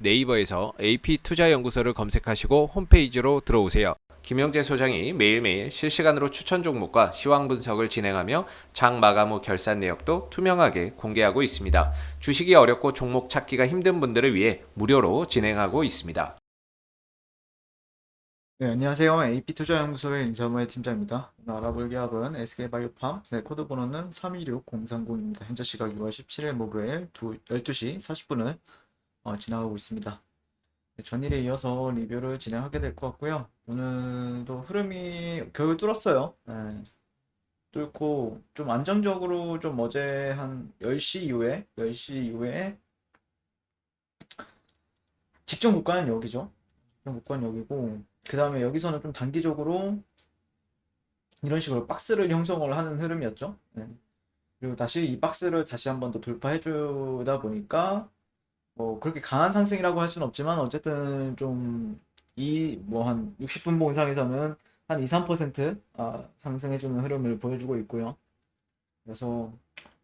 네이버에서 AP투자연구소를 검색하시고 홈페이지로 들어오세요. 김영재 소장이 매일매일 실시간으로 추천 종목과 시황 분석을 진행하며 장 마감 후 결산 내역도 투명하게 공개하고 있습니다. 주식이 어렵고 종목 찾기가 힘든 분들을 위해 무료로 진행하고 있습니다. 네, 안녕하세요. AP투자연구소의 인사무의 팀장입니다. 오늘 알아볼 기업은 SK바이오팜, 네, 코드 번호는 326030입니다. 현재 시각 6월 17일 목요일 12시 40분을 지나가고 있습니다. 네, 전일에 이어서 리뷰를 진행하게 될 것 같고요. 오늘도 흐름이 결국 뚫었어요. 네, 뚫고 좀 안정적으로 좀 어제 한 10시 이후에 직전 고가는 여기죠. 직전 고가는 여기고 그 다음에 여기서는 좀 단기적으로 이런 식으로 박스를 형성을 하는 흐름이었죠. 네. 그리고 다시 이 박스를 다시 한번 더 돌파해 주다 보니까 뭐 그렇게 강한 상승이라고 할 수는 없지만 어쨌든 좀 이 뭐 한 60분 봉상에서는 한 2, 3% 상승해 주는 흐름을 보여주고 있고요. 그래서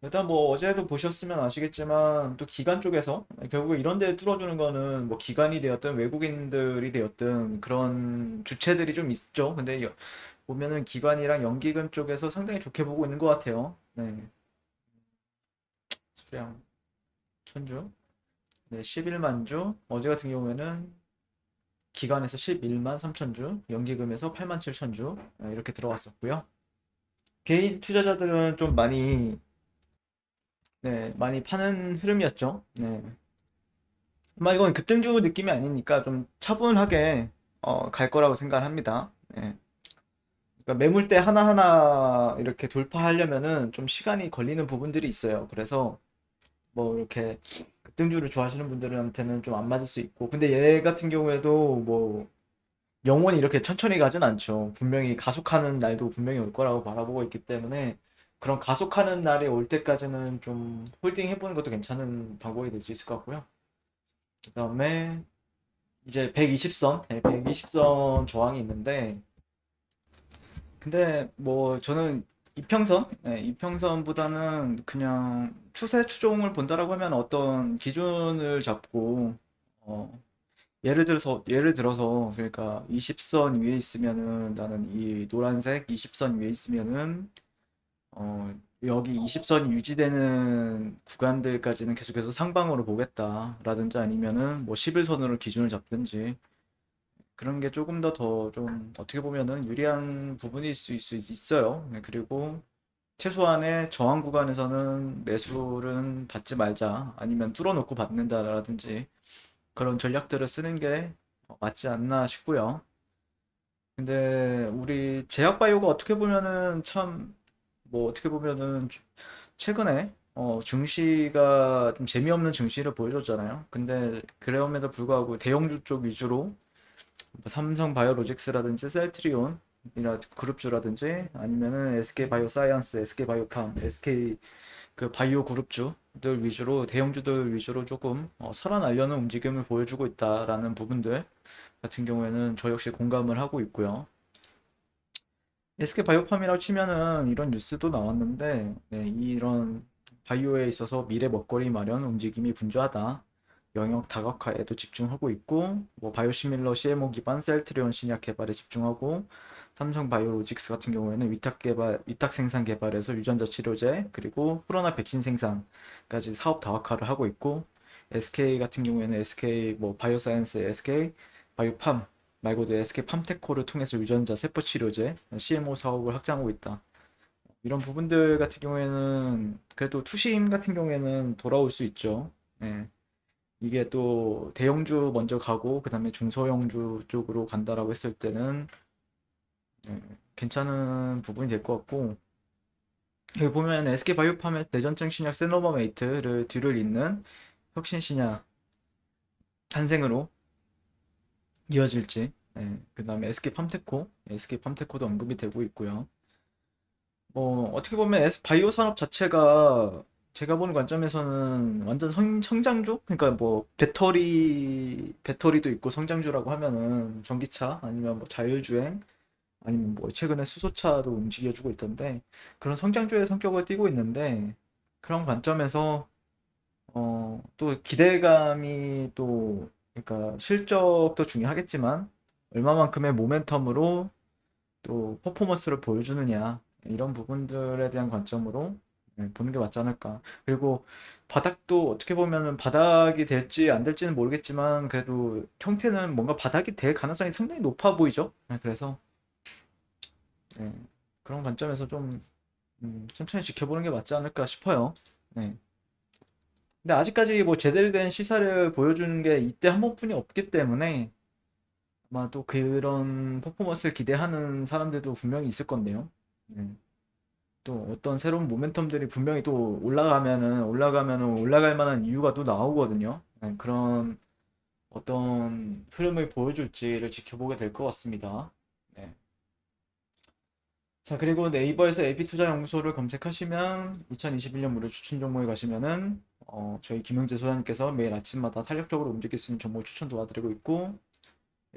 일단 뭐 어제도 보셨으면 아시겠지만 또 기관 쪽에서 결국 이런 데 뚫어주는 거는 뭐 기관이 되었든 외국인들이 되었든 그런 주체들이 좀 있죠. 근데 보면은 기관이랑 연기금 쪽에서 상당히 좋게 보고 있는 것 같아요. 네. 수량 천주. 네, 11만 주. 어제 같은 경우에는 기관에서 11만 3천 주, 연기금에서 8만 7천 주 이렇게 들어왔었고요. 개인 투자자들은 좀 많이 파는 흐름이었죠. 네. 아마 이건 급등주 느낌이 아니니까 좀 차분하게 갈 거라고 생각을 합니다. 네. 그러니까 매물대 하나하나 이렇게 돌파하려면은 좀 시간이 걸리는 부분들이 있어요. 그래서 뭐 이렇게 급등주를 좋아하시는 분들한테는 좀 안 맞을 수 있고 근데 얘 같은 경우에도 뭐 영원히 이렇게 천천히 가진 않죠. 분명히 가속하는 날도 분명히 올 거라고 바라보고 있기 때문에 그런 가속하는 날이 올 때까지는 좀 홀딩 해보는 것도 괜찮은 방법이 될 수 있을 것 같고요. 그 다음에 이제 120선, 120선 저항이 있는데 근데 뭐 저는 이평선, 이평선보다는 그냥 추세 추종을 본다라고 하면 어떤 기준을 잡고 어, 예를 들어서 그러니까 20선 위에 있으면은 나는 이 노란색 20선 위에 있으면은 여기 20선이 유지되는 구간들까지는 계속해서 상방으로 보겠다라든지 아니면은 뭐 11선으로 기준을 잡든지 그런 게 조금 더 좀 어떻게 보면은 유리한 부분일 수 있어요. 네, 그리고 최소한의 저항 구간에서는 매수는 받지 말자 아니면 뚫어놓고 받는다라든지 그런 전략들을 쓰는 게 맞지 않나 싶고요. 근데 우리 제약바이오가 어떻게 보면은 참 뭐 어떻게 보면은 최근에 증시가 좀 재미없는 증시를 보여줬잖아요. 근데 그럼에도 불구하고 대형주 쪽 위주로 뭐 삼성 바이오로직스라든지 셀트리온이라 그룹주라든지 아니면은 SK 바이오사이언스, SK 바이오팜, SK 그 바이오 그룹주들 위주로 대형주들 위주로 조금 살아나려는 움직임을 보여주고 있다라는 부분들 같은 경우에는 저 역시 공감을 하고 있고요. SK 바이오팜이라고 치면은 이런 뉴스도 나왔는데 네, 이런 바이오에 있어서 미래 먹거리 마련 움직임이 분주하다. 영역 다각화에도 집중하고 있고 뭐 바이오시밀러 CMO 기반 셀트리온 신약 개발에 집중하고 삼성 바이오로직스 같은 경우에는 위탁 생산 개발에서 유전자 치료제 그리고 코로나 백신 생산까지 사업 다각화를 하고 있고 SK 같은 경우에는 SK 뭐 바이오사이언스 SK 바이오팜 말고도 SK 팜테코를 통해서 유전자 세포 치료제 CMO 사업을 확장하고 있다. 이런 부분들 같은 경우에는 그래도 투심 같은 경우에는 돌아올 수 있죠. 예. 이게 또 대형주 먼저 가고 그다음에 중소형주 쪽으로 간다라고 했을 때는 괜찮은 부분이 될 것 같고 여기 보면 SK 바이오팜의 내전증 신약 세노바메이트를 뒤를 잇는 혁신 신약 탄생으로 이어질지 그다음에 SK 팜테코도 언급이 되고 있고요. 뭐 어떻게 보면 바이오 산업 자체가 제가 보는 관점에서는 완전 성장주? 그러니까 뭐 배터리도 있고 성장주라고 하면은 전기차 아니면 뭐 자율주행 아니면 뭐 최근에 수소차도 움직여주고 있던데 그런 성장주의 성격을 띠고 있는데 그런 관점에서 또 기대감이 또 그러니까 실적도 중요하겠지만 얼마만큼의 모멘텀으로 또 퍼포먼스를 보여주느냐 이런 부분들에 대한 관점으로 보는 게 맞지 않을까. 그리고 바닥도 어떻게 보면은 바닥이 될지 안 될지는 모르겠지만 그래도 형태는 뭔가 바닥이 될 가능성이 상당히 높아 보이죠. 그래서 네, 그런 관점에서 좀 천천히 지켜보는 게 맞지 않을까 싶어요. 네. 근데 아직까지 뭐 제대로 된 시사를 보여주는 게 이때 한 번뿐이 없기 때문에 아마 또 그런 퍼포먼스를 기대하는 사람들도 분명히 있을 건데요. 네. 또 어떤 새로운 모멘텀들이 분명히 또 올라가면은 올라갈 만한 이유가 또 나오거든요. 네, 그런 어떤 흐름을 보여줄지를 지켜보게 될 것 같습니다. 네. 자, 그리고 네이버에서 AP투자연구소를 검색하시면 2021년 무료 추천 종목에 가시면은 저희 김영재 소장님께서 매일 아침마다 탄력적으로 움직일 수 있는 정보 추천 도와드리고 있고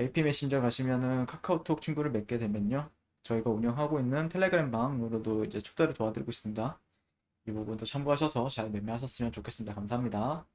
AP 메신저 가시면은 카카오톡 친구를 맺게 되면요. 저희가 운영하고 있는 텔레그램 방으로도 이제 촉달을 도와드리고 있습니다. 이 부분도 참고하셔서 잘 매매하셨으면 좋겠습니다. 감사합니다.